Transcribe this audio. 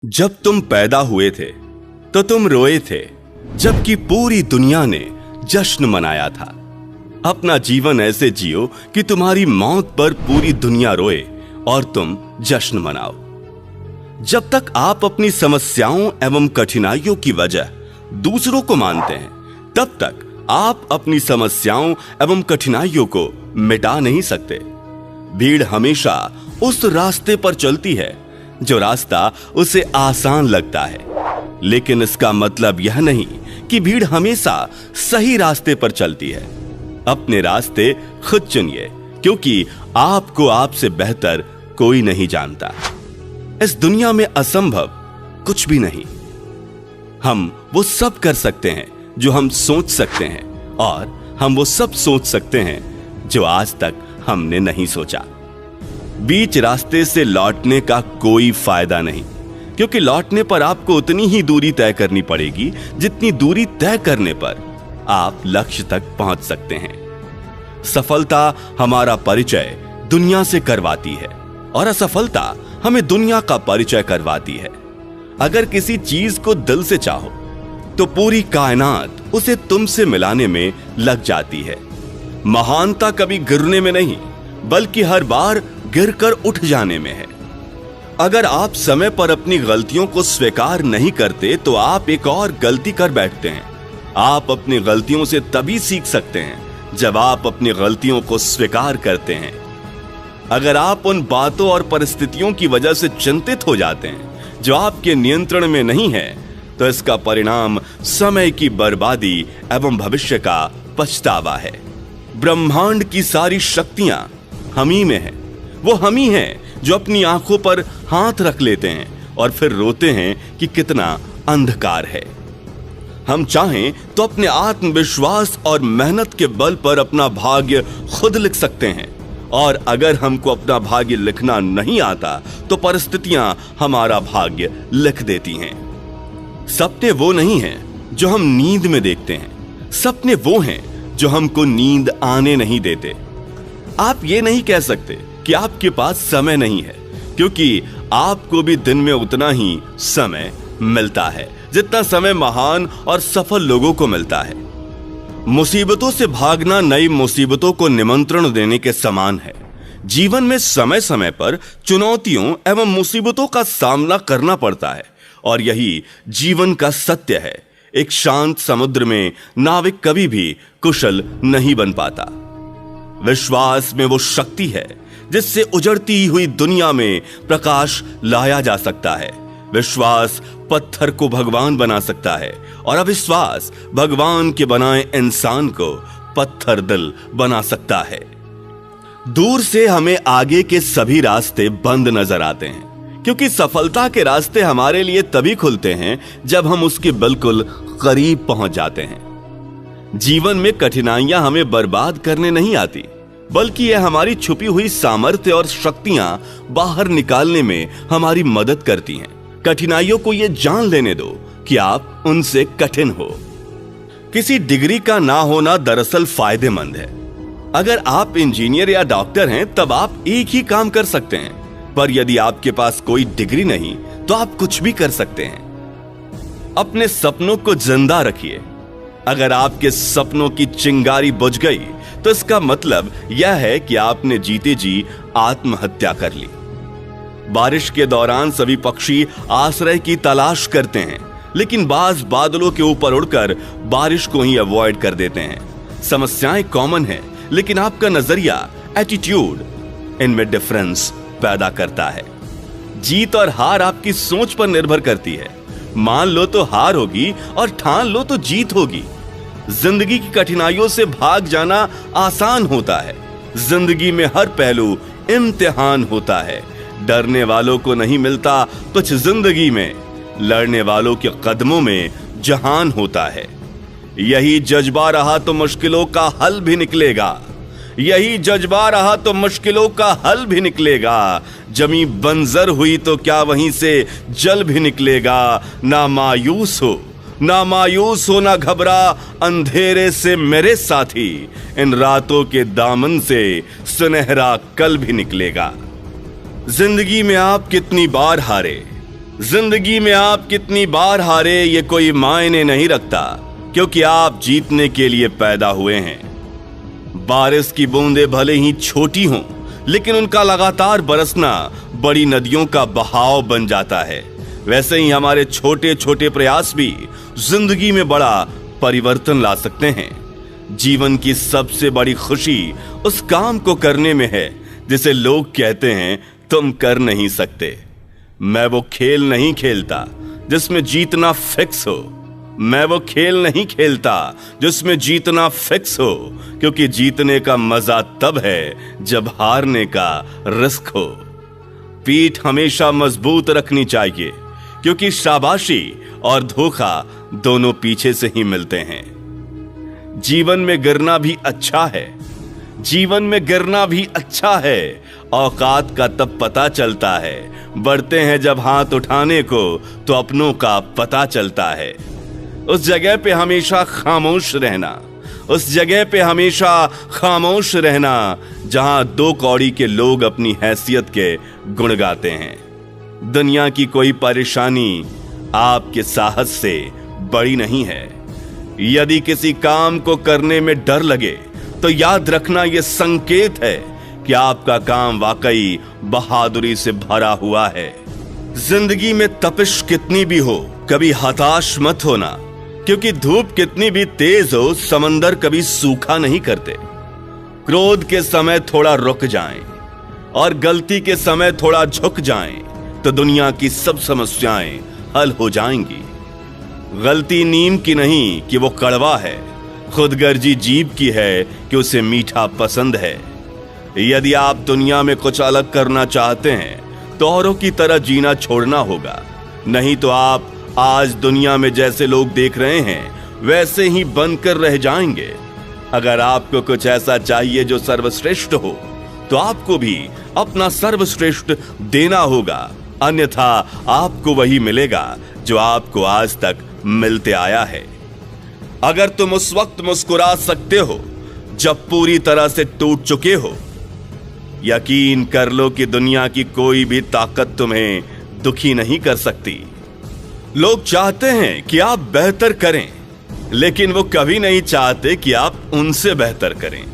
जब तुम पैदा हुए थे तो तुम रोए थे, जबकि पूरी दुनिया ने जश्न मनाया था। अपना जीवन ऐसे जियो कि तुम्हारी मौत पर पूरी दुनिया रोए और तुम जश्न मनाओ। जब तक आप अपनी समस्याओं एवं कठिनाइयों की वजह दूसरों को मानते हैं, तब तक आप अपनी समस्याओं एवं कठिनाइयों को मिटा नहीं सकते। भीड़ हमेशा उस रास्ते पर चलती है जो रास्ता उसे आसान लगता है, लेकिन इसका मतलब यह नहीं कि भीड़ हमेशा सही रास्ते पर चलती है। अपने रास्ते खुद चुनिए, क्योंकि आपको आपसे बेहतर कोई नहीं जानता। इस दुनिया में असंभव कुछ भी नहीं। हम वो सब कर सकते हैं जो हम सोच सकते हैं, और हम वो सब सोच सकते हैं जो आज तक हमने नहीं सोचा। बीच रास्ते से लौटने का कोई फायदा नहीं, क्योंकि लौटने पर आपको उतनी ही दूरी तय करनी पड़ेगी जितनी दूरी तय करने पर आप लक्ष्य तक पहुंच सकते हैं। सफलता हमारा परिचय दुनिया से करवाती है और असफलता हमें दुनिया का परिचय करवाती है। अगर किसी चीज को दिल से चाहो तो पूरी कायनात उसे तुमसे मिलाने में लग जाती है। महानता कभी गिरने में नहीं, बल्कि हर बार गिरकर उठ जाने में है। अगर आप समय पर अपनी गलतियों को स्वीकार नहीं करते तो आप एक और गलती कर बैठते हैं। आप अपनी गलतियों से तभी सीख सकते हैं जब आप अपनी गलतियों को स्वीकार करते हैं। अगर आप उन बातों और परिस्थितियों की वजह से चिंतित हो जाते हैं जो आपके नियंत्रण में नहीं है, तो इसका परिणाम समय की बर्बादी एवं भविष्य का पछतावा है। ब्रह्मांड की सारी शक्तियां हम ही में है। वो हम ही हैं जो अपनी आंखों पर हाथ रख लेते हैं और फिर रोते हैं कि कितना अंधकार है। हम चाहें तो अपने आत्मविश्वास और मेहनत के बल पर अपना भाग्य खुद लिख सकते हैं, और अगर हमको अपना भाग्य लिखना नहीं आता तो परिस्थितियां हमारा भाग्य लिख देती हैं। सपने वो नहीं हैं जो हम नींद में देखते हैं, सपने वो हैं जो हमको नींद आने नहीं देते। आप ये नहीं कह सकते कि आपके पास समय नहीं है, क्योंकि आपको भी दिन में उतना ही समय मिलता है जितना समय महान और सफल लोगों को मिलता है। मुसीबतों से भागना नई मुसीबतों को निमंत्रण देने के समान है। जीवन में समय समय पर चुनौतियों एवं मुसीबतों का सामना करना पड़ता है, और यही जीवन का सत्य है। एक शांत समुद्र में नाविक कभी भी कुशल नहीं बन पाता। विश्वास में वो शक्ति है जिससे उजड़ती हुई दुनिया में प्रकाश लाया जा सकता है। विश्वास पत्थर को भगवान बना सकता है, और अविश्वास भगवान के बनाए इंसान को पत्थर दिल बना सकता है। दूर से हमें आगे के सभी रास्ते बंद नजर आते हैं, क्योंकि सफलता के रास्ते हमारे लिए तभी खुलते हैं जब हम उसके बिल्कुल करीब पहुंच जाते हैं। जीवन में कठिनाइयां हमें बर्बाद करने नहीं आती, बल्कि यह हमारी छुपी हुई सामर्थ्य और शक्तियां बाहर निकालने में हमारी मदद करती हैं। कठिनाइयों को यह जान लेने दो कि आप उनसे कठिन हो। किसी डिग्री का ना होना दरअसल फायदेमंद है। अगर आप इंजीनियर या डॉक्टर हैं तब आप एक ही काम कर सकते हैं, पर यदि आपके पास कोई डिग्री नहीं तो आप कुछ भी कर सकते हैं। अपने सपनों को जिंदा रखिए। अगर आपके सपनों की चिंगारी बुझ गई तो इसका मतलब यह है कि आपने जीते जी आत्महत्या कर ली। बारिश के दौरान सभी पक्षी आश्रय की तलाश करते हैं, लेकिन बाज बादलों के ऊपर उड़कर बारिश को ही अवॉइड कर देते हैं। समस्याएं कॉमन है, लेकिन आपका नजरिया, एटीट्यूड, इनमें डिफरेंस पैदा करता है। जीत और हार आपकी सोच पर निर्भर करती है। मान लो तो हार होगी और ठान लो तो जीत होगी। जिंदगी की कठिनाइयों से भाग जाना आसान होता है। जिंदगी में हर पहलू इम्तिहान होता है। डरने वालों को नहीं मिलता कुछ जिंदगी में, लड़ने वालों के कदमों में जहान होता है। यही जज्बा रहा तो मुश्किलों का हल भी निकलेगा। यही जज्बा रहा तो मुश्किलों का हल भी निकलेगा। जमी बंजर हुई तो क्या वहीं से जल भी निकलेगा। ना मायूस हो, ना मायूस हो, ना घबरा अंधेरे से मेरे साथी। इन रातों के दामन से सुनहरा कल भी निकलेगा। जिंदगी में आप कितनी बार हारे, जिंदगी में आप कितनी बार हारे ये कोई मायने नहीं रखता, क्योंकि आप जीतने के लिए पैदा हुए हैं। बारिश की बूंदें भले ही छोटी हों, लेकिन उनका लगातार बरसना बड़ी नदियों का बहाव बन जाता है। वैसे ही हमारे छोटे छोटे प्रयास भी जिंदगी में बड़ा परिवर्तन ला सकते हैं। जीवन की सबसे बड़ी खुशी उस काम को करने में है जिसे लोग कहते हैं तुम कर नहीं सकते। मैं वो खेल नहीं खेलता जिसमें जीतना फिक्स हो। मैं वो खेल नहीं खेलता जिसमें जीतना फिक्स हो, क्योंकि जीतने का मजा तब है जब हारने का रिस्क हो। पीठ हमेशा मजबूत रखनी चाहिए, क्योंकि शाबाशी और धोखा दोनों पीछे से ही मिलते हैं। जीवन में गिरना भी अच्छा है, जीवन में गिरना भी अच्छा है। औकात का तब पता चलता है, बढ़ते हैं जब हाथ उठाने को तो अपनों का पता चलता है। उस जगह पे हमेशा खामोश रहना, उस जगह पे हमेशा खामोश रहना जहां दो कौड़ी के लोग अपनी हैसियत के गुण गाते हैं। दुनिया की कोई परेशानी आपके साहस से बड़ी नहीं है। यदि किसी काम को करने में डर लगे तो याद रखना यह संकेत है कि आपका काम वाकई बहादुरी से भरा हुआ है। जिंदगी में तपिश कितनी भी हो, कभी हताश मत होना, क्योंकि धूप कितनी भी तेज हो, समंदर कभी सूखा नहीं करते। क्रोध के समय थोड़ा रुक जाएं और गलती के समय थोड़ा झुक जाएं तो दुनिया की सब समस्याएं हल हो जाएंगी। गलती नीम की नहीं कि वो कड़वा है, खुदगर्जी जीभ की है कि उसे मीठा पसंद है। यदि आप दुनिया में कुछ अलग करना चाहते हैं तो औरों की तरह जीना छोड़ना होगा, नहीं तो आप आज दुनिया में जैसे लोग देख रहे हैं वैसे ही बनकर रह जाएंगे। अगर आपको कुछ ऐसा चाहिए जो सर्वश्रेष्ठ हो तो आपको भी अपना सर्वश्रेष्ठ देना होगा, अन्यथा आपको वही मिलेगा जो आपको आज तक मिलते आया है। अगर तुम उस वक्त मुस्कुरा सकते हो जब पूरी तरह से टूट चुके हो, यकीन कर लो कि दुनिया की कोई भी ताकत तुम्हें दुखी नहीं कर सकती। लोग चाहते हैं कि आप बेहतर करें, लेकिन वो कभी नहीं चाहते कि आप उनसे बेहतर करें।